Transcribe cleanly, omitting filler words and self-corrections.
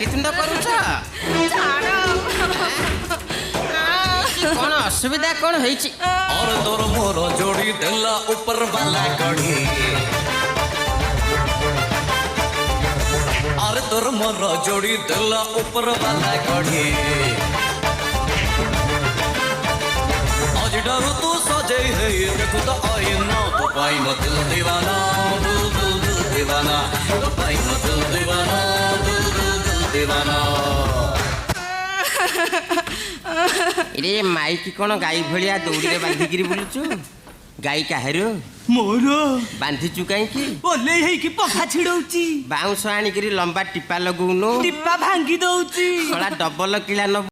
ପାଟିତୁଣ୍ଡ କରୁଛ? କଣ ଅସୁବିଧା କଣ ହେଇଛି? और तोर मोर जोड़ी देला ऊपर वाला कड़ी और तोर मोर जोड़ी देला ऊपर वाला कड़ी आज डरू तू सजे है देखो तो आईना तो पाई न दिल दीवाना दिल दीवाना तो पाई न दिल दीवाना दिल दीवाना रे माइकी कौन गाई भलिया दौड़े बांधिकी बुलुचु? गाई काहेरु मोर बांधिचु कहीं? ओले ହେଇକି ପଖା ଛିଡଉଚି। बाउंस आनिकरी लंबा टिपा लगौनु टिप्पा भांगी दଉଚି। डबल किला न